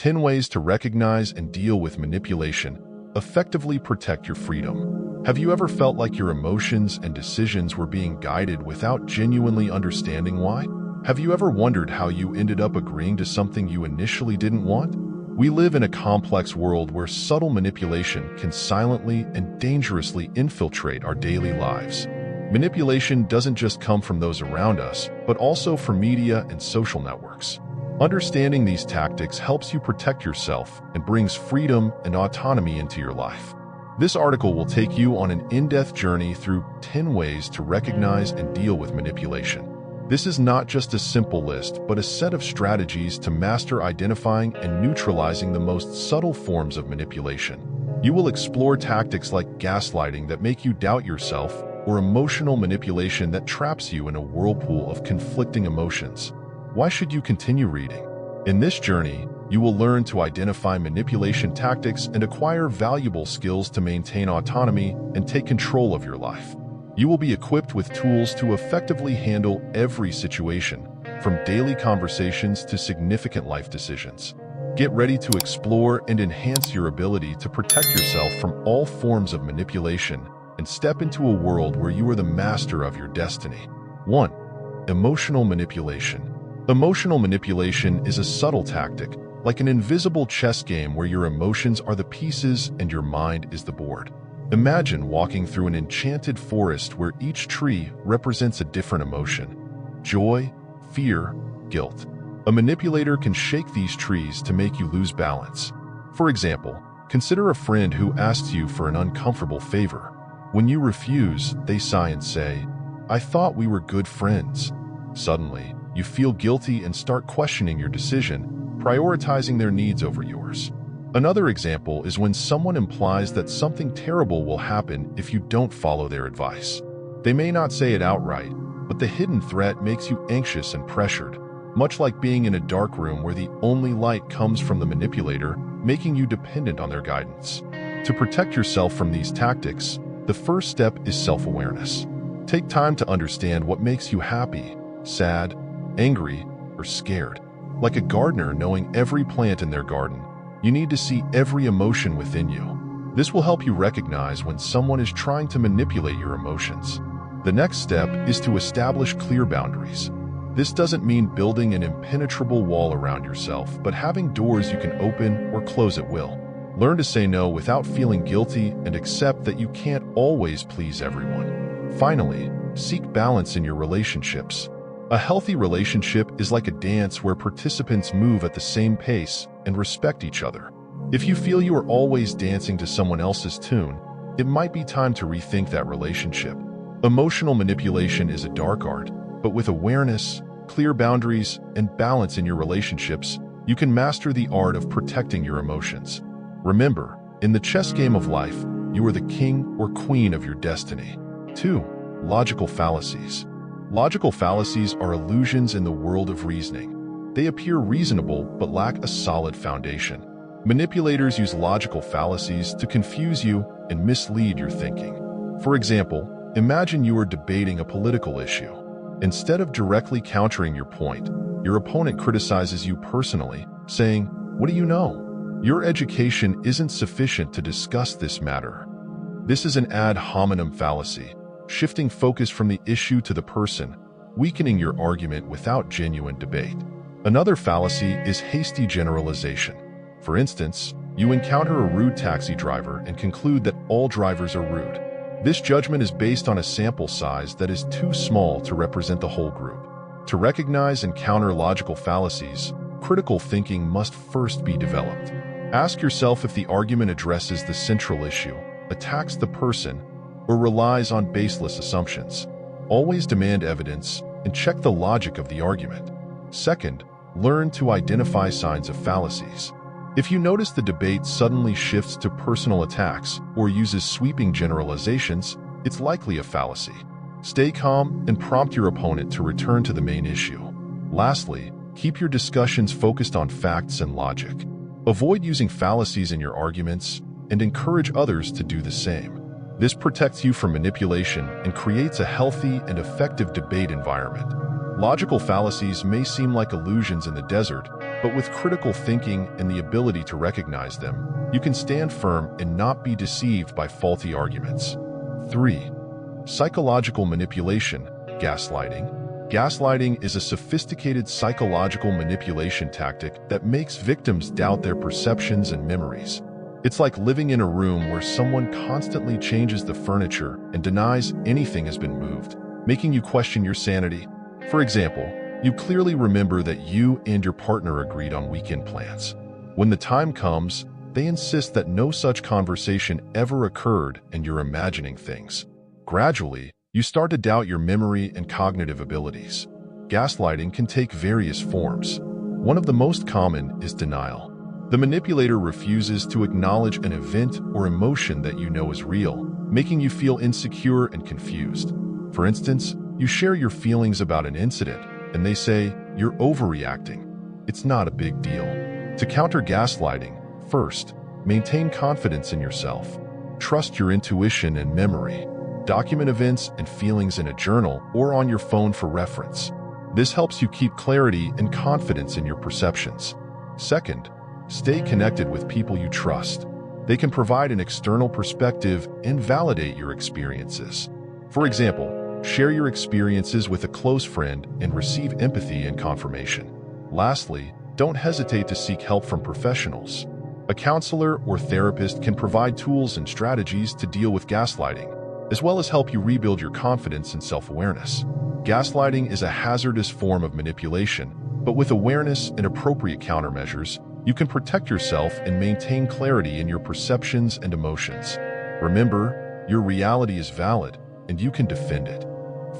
10 ways to recognize and deal with manipulation. Effectively protect your freedom. Have you ever felt like your emotions and decisions were being guided without genuinely understanding why? Have you ever wondered how you ended up agreeing to something you initially didn't want? We live in a complex world where subtle manipulation can silently and dangerously infiltrate our daily lives. Manipulation doesn't just come from those around us, but also from media and social networks. Understanding these tactics helps you protect yourself and brings freedom and autonomy into your life. This article will take you on an in-depth journey through 10 ways to recognize and deal with manipulation. This is not just a simple list, but a set of strategies to master identifying and neutralizing the most subtle forms of manipulation. You will explore tactics like gaslighting that make you doubt yourself, or emotional manipulation that traps you in a whirlpool of conflicting emotions. Why should you continue reading? In this journey, you will learn to identify manipulation tactics and acquire valuable skills to maintain autonomy and take control of your life. You will be equipped with tools to effectively handle every situation, from daily conversations to significant life decisions. Get ready to explore and enhance your ability to protect yourself from all forms of manipulation and step into a world where you are the master of your destiny. 1. Emotional manipulation. Emotional manipulation is a subtle tactic, like an invisible chess game where your emotions are the pieces and your mind is the board. Imagine walking through an enchanted forest where each tree represents a different emotion: joy, fear, guilt. A manipulator can shake these trees to make you lose balance. For example, consider a friend who asks you for an uncomfortable favor. When you refuse, they sigh and say, "I thought we were good friends." Suddenly, you feel guilty and start questioning your decision, prioritizing their needs over yours. Another example is when someone implies that something terrible will happen if you don't follow their advice. They may not say it outright, but the hidden threat makes you anxious and pressured, much like being in a dark room where the only light comes from the manipulator, making you dependent on their guidance. To protect yourself from these tactics, the first step is self-awareness. Take time to understand what makes you happy, sad, angry, or scared. Like a gardener knowing every plant in their garden, you need to see every emotion within you. This will help you recognize when someone is trying to manipulate your emotions. The next step is to establish clear boundaries. This doesn't mean building an impenetrable wall around yourself, but having doors you can open or close at will. Learn to say no without feeling guilty and accept that you can't always please everyone. Finally, seek balance in your relationships. A healthy relationship is like a dance where participants move at the same pace and respect each other. If you feel you are always dancing to someone else's tune, it might be time to rethink that relationship. Emotional manipulation is a dark art, but with awareness, clear boundaries, and balance in your relationships, you can master the art of protecting your emotions. Remember, in the chess game of life, you are the king or queen of your destiny. 2. Logical fallacies. Logical fallacies are illusions in the world of reasoning. They appear reasonable but lack a solid foundation. Manipulators use logical fallacies to confuse you and mislead your thinking. For example, imagine you are debating a political issue. Instead of directly countering your point, your opponent criticizes you personally, saying, "What do you know? Your education isn't sufficient to discuss this matter." This is an ad hominem fallacy, shifting focus from the issue to the person, weakening your argument without genuine debate. Another fallacy is hasty generalization. For instance, you encounter a rude taxi driver and conclude that all drivers are rude. This judgment is based on a sample size that is too small to represent the whole group. To recognize and counter logical fallacies, critical thinking must first be developed. Ask yourself if the argument addresses the central issue, attacks the person, or relies on baseless assumptions. Always demand evidence and check the logic of the argument. Second, learn to identify signs of fallacies. If you notice the debate suddenly shifts to personal attacks or uses sweeping generalizations, it's likely a fallacy. Stay calm and prompt your opponent to return to the main issue. Lastly, keep your discussions focused on facts and logic. Avoid using fallacies in your arguments and encourage others to do the same. This protects you from manipulation and creates a healthy and effective debate environment. Logical fallacies may seem like illusions in the desert, but with critical thinking and the ability to recognize them, you can stand firm and not be deceived by faulty arguments. 3. Psychological manipulation, gaslighting. Gaslighting is a sophisticated psychological manipulation tactic that makes victims doubt their perceptions and memories. It's like living in a room where someone constantly changes the furniture and denies anything has been moved, making you question your sanity. For example, you clearly remember that you and your partner agreed on weekend plans. When the time comes, they insist that no such conversation ever occurred and you're imagining things. Gradually, you start to doubt your memory and cognitive abilities. Gaslighting can take various forms. One of the most common is denial. The manipulator refuses to acknowledge an event or emotion that you know is real, making you feel insecure and confused. For instance, you share your feelings about an incident, and they say, "You're overreacting. It's not a big deal." To counter gaslighting, first, maintain confidence in yourself. Trust your intuition and memory. Document events and feelings in a journal or on your phone for reference. This helps you keep clarity and confidence in your perceptions. Second, stay connected with people you trust. They can provide an external perspective and validate your experiences. For example, share your experiences with a close friend and receive empathy and confirmation. Lastly, don't hesitate to seek help from professionals. A counselor or therapist can provide tools and strategies to deal with gaslighting, as well as help you rebuild your confidence and self-awareness. Gaslighting is a hazardous form of manipulation, but with awareness and appropriate countermeasures, you can protect yourself and maintain clarity in your perceptions and emotions. Remember, your reality is valid, and you can defend it.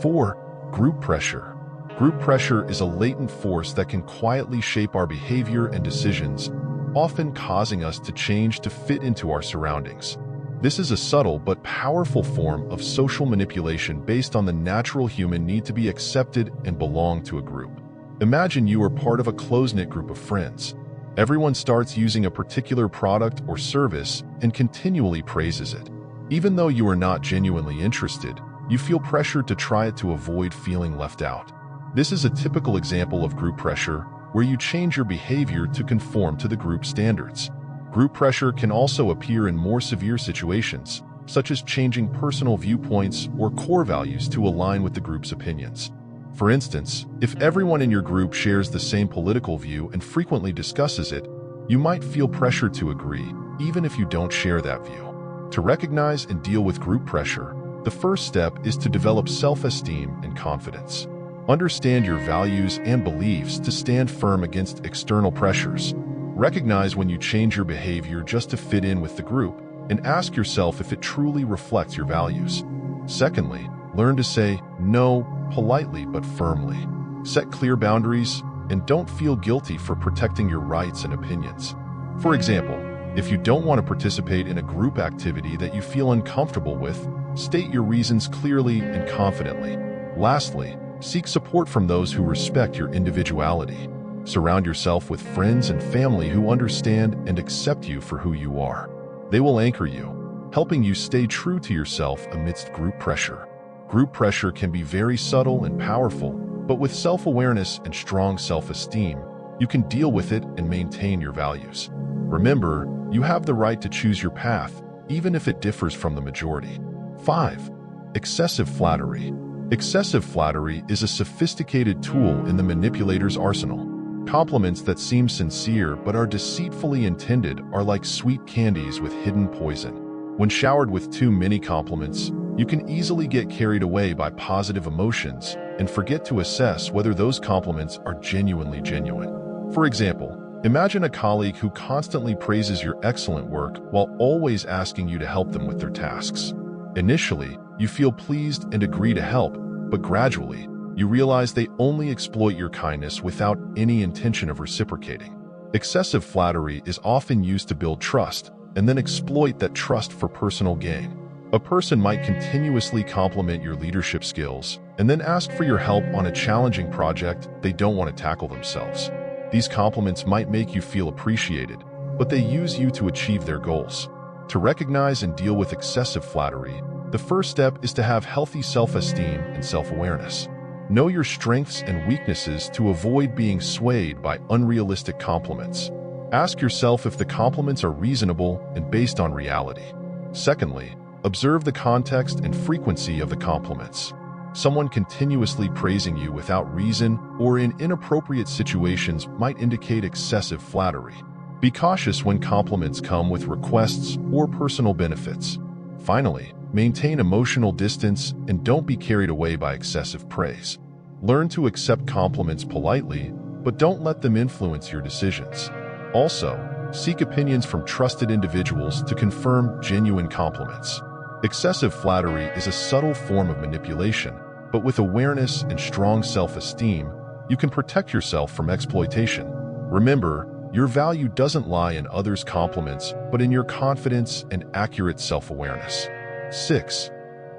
4. Group pressure. Group pressure is a latent force that can quietly shape our behavior and decisions, often causing us to change to fit into our surroundings. This is a subtle but powerful form of social manipulation based on the natural human need to be accepted and belong to a group. Imagine you are part of a close-knit group of friends. Everyone starts using a particular product or service and continually praises it. Even though you are not genuinely interested, you feel pressured to try it to avoid feeling left out. This is a typical example of group pressure, where you change your behavior to conform to the group standards. Group pressure can also appear in more severe situations, such as changing personal viewpoints or core values to align with the group's opinions. For instance, if everyone in your group shares the same political view and frequently discusses it, you might feel pressured to agree, even if you don't share that view. To recognize and deal with group pressure, the first step is to develop self-esteem and confidence. Understand your values and beliefs to stand firm against external pressures. Recognize when you change your behavior just to fit in with the group, and ask yourself if it truly reflects your values. Secondly, learn to say no politely but firmly. Set clear boundaries, and don't feel guilty for protecting your rights and opinions. For example, if you don't want to participate in a group activity that you feel uncomfortable with, state your reasons clearly and confidently. Lastly, seek support from those who respect your individuality. Surround yourself with friends and family who understand and accept you for who you are. They will anchor you, helping you stay true to yourself amidst group pressure. Group pressure can be very subtle and powerful, but with self-awareness and strong self-esteem, you can deal with it and maintain your values. Remember, you have the right to choose your path, even if it differs from the majority. 5. Excessive flattery. Excessive flattery is a sophisticated tool in the manipulator's arsenal. Compliments that seem sincere but are deceitfully intended are like sweet candies with hidden poison. When showered with too many compliments, you can easily get carried away by positive emotions and forget to assess whether those compliments are genuinely genuine. For example, imagine a colleague who constantly praises your excellent work while always asking you to help them with their tasks. Initially, you feel pleased and agree to help, but gradually, you realize they only exploit your kindness without any intention of reciprocating. Excessive flattery is often used to build trust and then exploit that trust for personal gain. A person might continuously compliment your leadership skills and then ask for your help on a challenging project they don't want to tackle themselves. These compliments might make you feel appreciated, but they use you to achieve their goals. To recognize and deal with excessive flattery, the first step is to have healthy self-esteem and self-awareness. Know your strengths and weaknesses to avoid being swayed by unrealistic compliments. Ask yourself if the compliments are reasonable and based on reality. Secondly, observe the context and frequency of the compliments. Someone continuously praising you without reason or in inappropriate situations might indicate excessive flattery. Be cautious when compliments come with requests or personal benefits. Finally, maintain emotional distance and don't be carried away by excessive praise. Learn to accept compliments politely, but don't let them influence your decisions. Also, seek opinions from trusted individuals to confirm genuine compliments. Excessive flattery is a subtle form of manipulation, but with awareness and strong self-esteem, you can protect yourself from exploitation. Remember, your value doesn't lie in others' compliments, but in your confidence and accurate self-awareness. 6.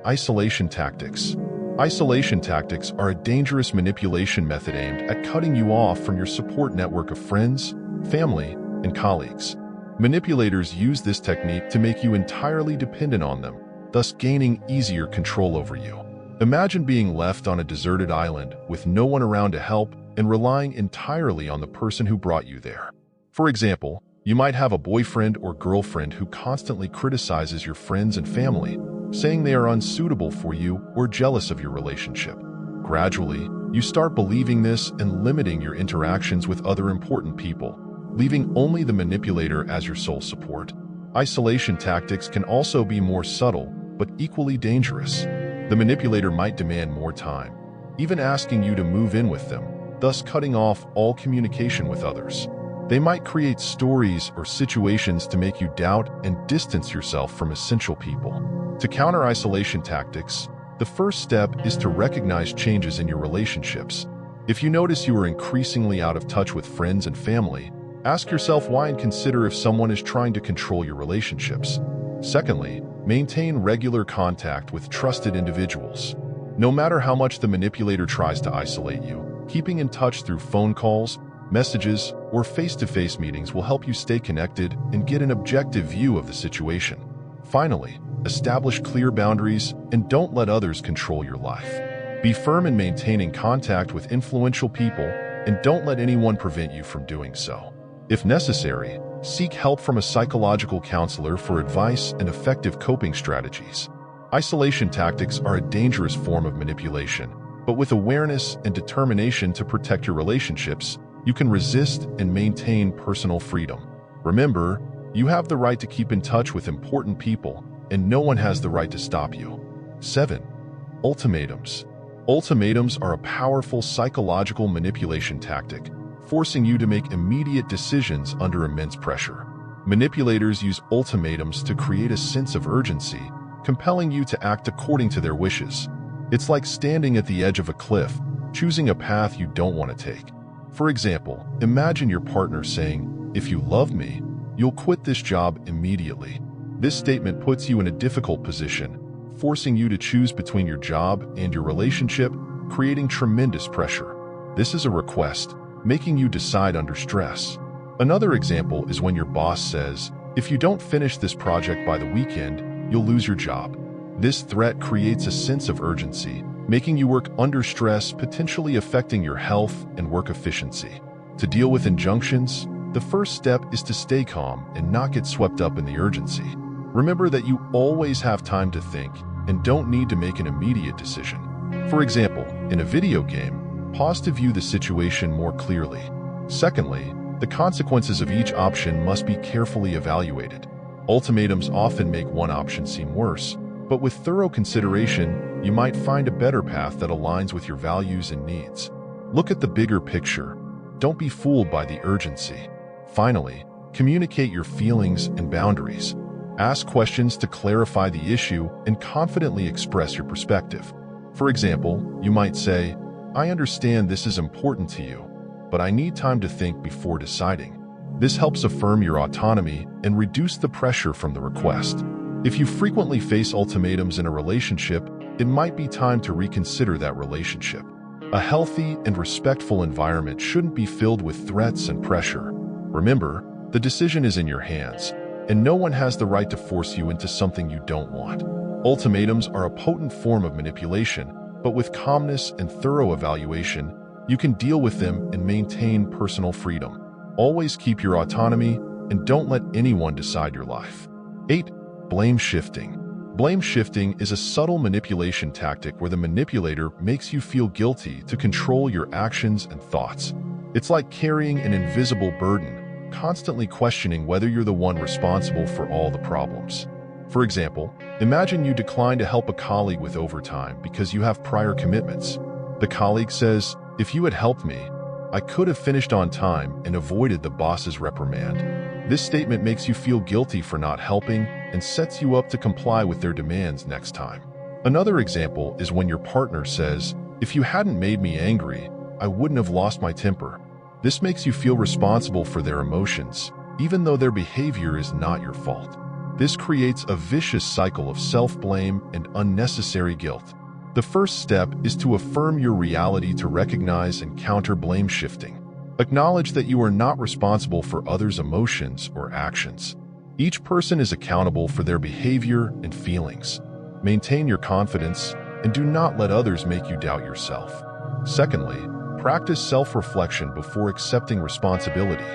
Isolation tactics. Isolation tactics are a dangerous manipulation method aimed at cutting you off from your support network of friends, family, and colleagues. Manipulators use this technique to make you entirely dependent on them, thus gaining easier control over you. Imagine being left on a deserted island with no one around to help and relying entirely on the person who brought you there. For example, you might have a boyfriend or girlfriend who constantly criticizes your friends and family, saying they are unsuitable for you or jealous of your relationship. Gradually, you start believing this and limiting your interactions with other important people, leaving only the manipulator as your sole support. Isolation tactics can also be more subtle, but equally dangerous. The manipulator might demand more time, even asking you to move in with them, thus cutting off all communication with others. They might create stories or situations to make you doubt and distance yourself from essential people. To counter isolation tactics, the first step is to recognize changes in your relationships. If you notice you are increasingly out of touch with friends and family, ask yourself why and consider if someone is trying to control your relationships. Secondly, maintain regular contact with trusted individuals. No matter how much the manipulator tries to isolate you, keeping in touch through phone calls, messages, or face-to-face meetings will help you stay connected and get an objective view of the situation. Finally, establish clear boundaries and don't let others control your life. Be firm in maintaining contact with influential people and don't let anyone prevent you from doing so. If necessary, seek help from a psychological counselor for advice and effective coping strategies. Isolation tactics are a dangerous form of manipulation, but with awareness and determination to protect your relationships, you can resist and maintain personal freedom. Remember, you have the right to keep in touch with important people, and no one has the right to stop you. 7. Ultimatums. Ultimatums are a powerful psychological manipulation tactic, forcing you to make immediate decisions under immense pressure. Manipulators use ultimatums to create a sense of urgency, compelling you to act according to their wishes. It's like standing at the edge of a cliff, choosing a path you don't want to take. For example, imagine your partner saying, "If you love me, you'll quit this job immediately." This statement puts you in a difficult position, forcing you to choose between your job and your relationship, creating tremendous pressure. This is a request, making you decide under stress. Another example is when your boss says, "If you don't finish this project by the weekend, you'll lose your job." This threat creates a sense of urgency, making you work under stress, potentially affecting your health and work efficiency. To deal with injunctions, the first step is to stay calm and not get swept up in the urgency. Remember that you always have time to think and don't need to make an immediate decision. For example, in a video game, pause to view the situation more clearly. Secondly, the consequences of each option must be carefully evaluated. Ultimatums often make one option seem worse, but with thorough consideration, you might find a better path that aligns with your values and needs. Look at the bigger picture. Don't be fooled by the urgency. Finally, communicate your feelings and boundaries. Ask questions to clarify the issue and confidently express your perspective. For example, you might say, "I understand this is important to you, but I need time to think before deciding." This helps affirm your autonomy and reduce the pressure from the request. If you frequently face ultimatums in a relationship, it might be time to reconsider that relationship. A healthy and respectful environment shouldn't be filled with threats and pressure. Remember, the decision is in your hands, and no one has the right to force you into something you don't want. Ultimatums are a potent form of manipulation, but with calmness and thorough evaluation, you can deal with them and maintain personal freedom. Always keep your autonomy and don't let anyone decide your life. 8. Blame shifting. Blame shifting is a subtle manipulation tactic where the manipulator makes you feel guilty to control your actions and thoughts. It's like carrying an invisible burden, constantly questioning whether you're the one responsible for all the problems. For example, imagine you decline to help a colleague with overtime because you have prior commitments. The colleague says, "If you had helped me, I could have finished on time and avoided the boss's reprimand." This statement makes you feel guilty for not helping and sets you up to comply with their demands next time. Another example is when your partner says, "If you hadn't made me angry, I wouldn't have lost my temper." This makes you feel responsible for their emotions, even though their behavior is not your fault. This creates a vicious cycle of self-blame and unnecessary guilt. The first step is to affirm your reality to recognize and counter blame shifting. Acknowledge that you are not responsible for others' emotions or actions. Each person is accountable for their behavior and feelings. Maintain your confidence and do not let others make you doubt yourself. Secondly, practice self-reflection before accepting responsibility.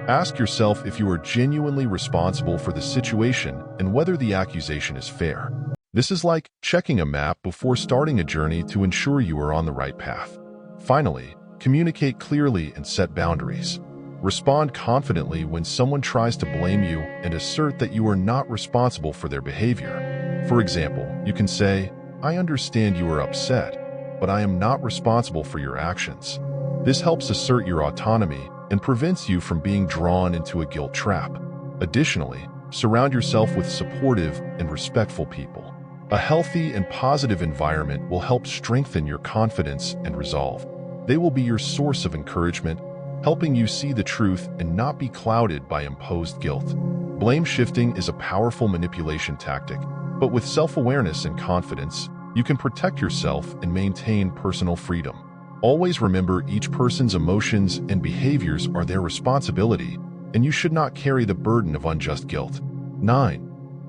Ask yourself if you are genuinely responsible for the situation and whether the accusation is fair. This is like checking a map before starting a journey to ensure you are on the right path. Finally, communicate clearly and set boundaries. Respond confidently when someone tries to blame you and assert that you are not responsible for their behavior. For example, you can say, "I understand you are upset, but I am not responsible for your actions." This helps assert your autonomy and prevents you from being drawn into a guilt trap. Additionally, surround yourself with supportive and respectful people. A healthy and positive environment will help strengthen your confidence and resolve. They will be your source of encouragement, helping you see the truth and not be clouded by imposed guilt. Blame shifting is a powerful manipulation tactic, but with self-awareness and confidence, you can protect yourself and maintain personal freedom. Always remember each person's emotions and behaviors are their responsibility, and you should not carry the burden of unjust guilt. 9.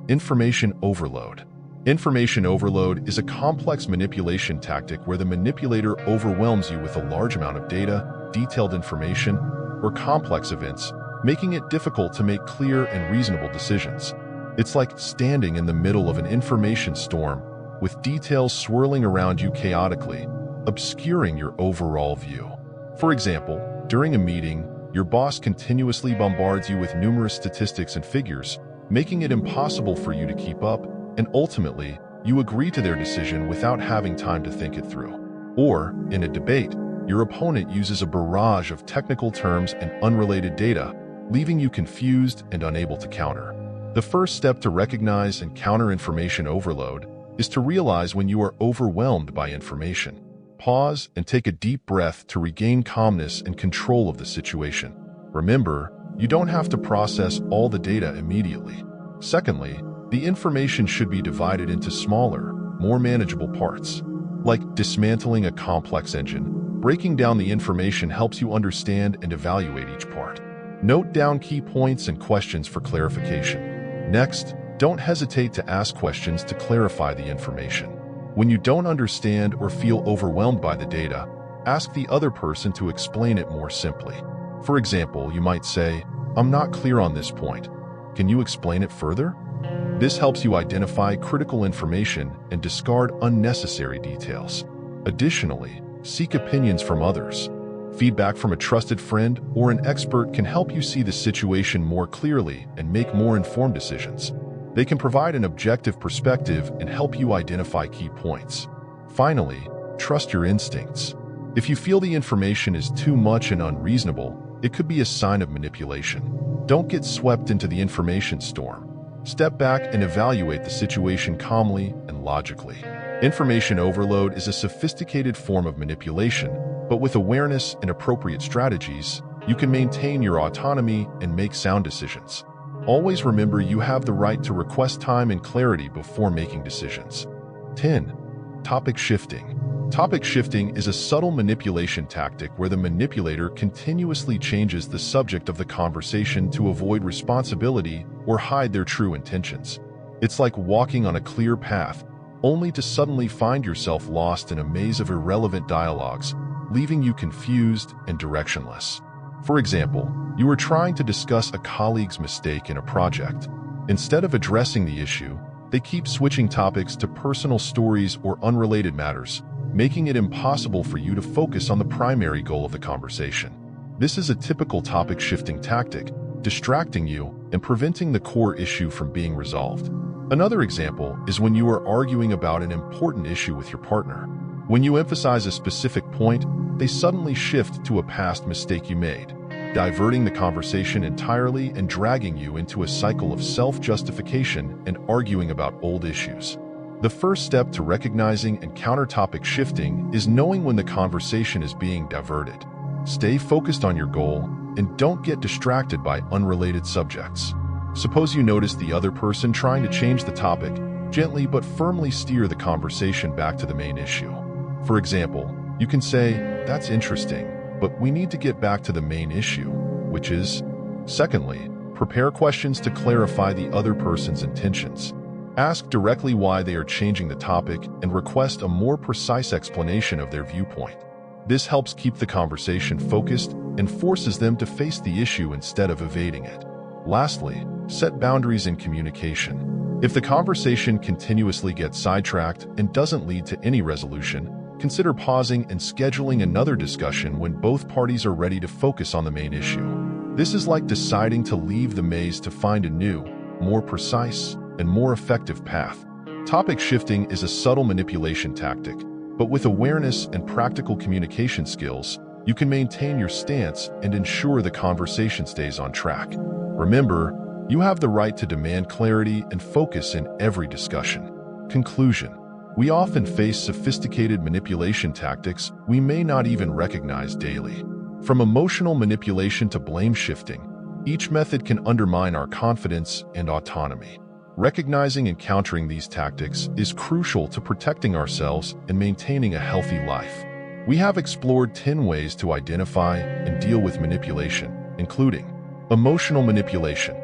Information overload. Information overload is a complex manipulation tactic where the manipulator overwhelms you with a large amount of data, detailed information, or complex events, making it difficult to make clear and reasonable decisions. It's like standing in the middle of an information storm, with details swirling around you chaotically, obscuring your overall view. For example, during a meeting, your boss continuously bombards you with numerous statistics and figures, making it impossible for you to keep up, and ultimately, you agree to their decision without having time to think it through. Or, in a debate, your opponent uses a barrage of technical terms and unrelated data, leaving you confused and unable to counter. The first step to recognize and counter information overload is to realize when you are overwhelmed by information. Pause and take a deep breath to regain calmness and control of the situation. Remember, you don't have to process all the data immediately. Secondly, the information should be divided into smaller, more manageable parts. Like dismantling a complex engine, breaking down the information helps you understand and evaluate each part. Note down key points and questions for clarification. Next, don't hesitate to ask questions to clarify the information. When you don't understand or feel overwhelmed by the data, ask the other person to explain it more simply. For example, you might say, "I'm not clear on this point. Can you explain it further?" This helps you identify critical information and discard unnecessary details. Additionally, seek opinions from others. Feedback from a trusted friend or an expert can help you see the situation more clearly and make more informed decisions. They can provide an objective perspective and help you identify key points. Finally, trust your instincts. If you feel the information is too much and unreasonable, it could be a sign of manipulation. Don't get swept into the information storm. Step back and evaluate the situation calmly and logically. Information overload is a sophisticated form of manipulation, but with awareness and appropriate strategies, you can maintain your autonomy and make sound decisions. Always remember you have the right to request time and clarity before making decisions. 10. Topic shifting. Topic shifting is a subtle manipulation tactic where the manipulator continuously changes the subject of the conversation to avoid responsibility or hide their true intentions. It's like walking on a clear path, only to suddenly find yourself lost in a maze of irrelevant dialogues, leaving you confused and directionless. For example, you are trying to discuss a colleague's mistake in a project. Instead of addressing the issue, they keep switching topics to personal stories or unrelated matters, making it impossible for you to focus on the primary goal of the conversation. This is a typical topic-shifting tactic, distracting you and preventing the core issue from being resolved. Another example is when you are arguing about an important issue with your partner. When you emphasize a specific point, they suddenly shift to a past mistake you made, diverting the conversation entirely and dragging you into a cycle of self-justification and arguing about old issues. The first step to recognizing and counter-topic shifting is knowing when the conversation is being diverted. Stay focused on your goal and don't get distracted by unrelated subjects. Suppose you notice the other person trying to change the topic, gently but firmly steer the conversation back to the main issue. For example, you can say, "That's interesting, but we need to get back to the main issue," which is, secondly, prepare questions to clarify the other person's intentions. Ask directly why they are changing the topic and request a more precise explanation of their viewpoint. This helps keep the conversation focused and forces them to face the issue instead of evading it. Lastly, set boundaries in communication. If the conversation continuously gets sidetracked and doesn't lead to any resolution, consider pausing and scheduling another discussion when both parties are ready to focus on the main issue. This is like deciding to leave the maze to find a new, more precise, and more effective path. Topic shifting is a subtle manipulation tactic, but with awareness and practical communication skills, you can maintain your stance and ensure the conversation stays on track. Remember, you have the right to demand clarity and focus in every discussion. Conclusion: we often face sophisticated manipulation tactics we may not even recognize daily. From emotional manipulation to blame shifting, each method can undermine our confidence and autonomy. Recognizing and countering these tactics is crucial to protecting ourselves and maintaining a healthy life. We have explored 10 ways to identify and deal with manipulation, including emotional manipulation,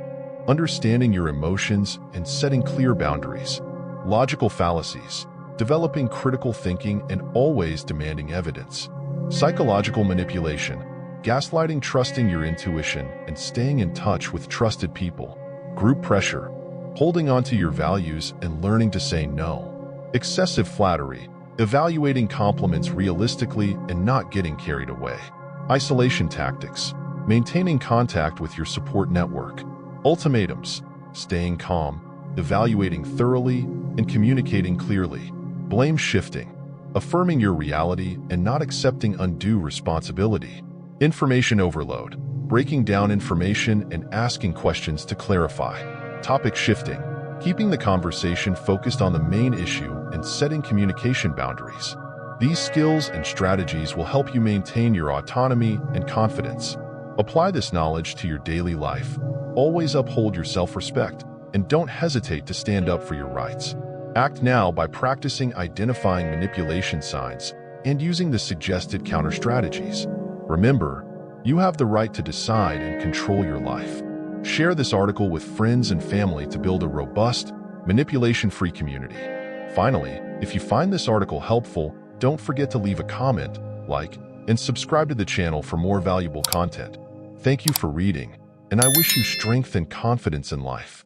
understanding your emotions and setting clear boundaries; logical fallacies, developing critical thinking and always demanding evidence; psychological manipulation, gaslighting, trusting your intuition and staying in touch with trusted people; group pressure, holding on to your values and learning to say no; excessive flattery, evaluating compliments realistically and not getting carried away; isolation tactics, maintaining contact with your support network; ultimatums, staying calm, evaluating thoroughly, and communicating clearly; blame shifting, affirming your reality and not accepting undue responsibility; information overload, breaking down information and asking questions to clarify; topic shifting, keeping the conversation focused on the main issue and setting communication boundaries. These skills and strategies will help you maintain your autonomy and confidence. Apply this knowledge to your daily life. Always uphold your self-respect and don't hesitate to stand up for your rights. Act now by practicing identifying manipulation signs and using the suggested counter strategies. Remember, you have the right to decide and control your life. Share this article with friends and family to build a robust, manipulation-free community. Finally, if you find this article helpful, don't forget to leave a comment, like, and subscribe to the channel for more valuable content. Thank you for reading, and I wish you strength and confidence in life.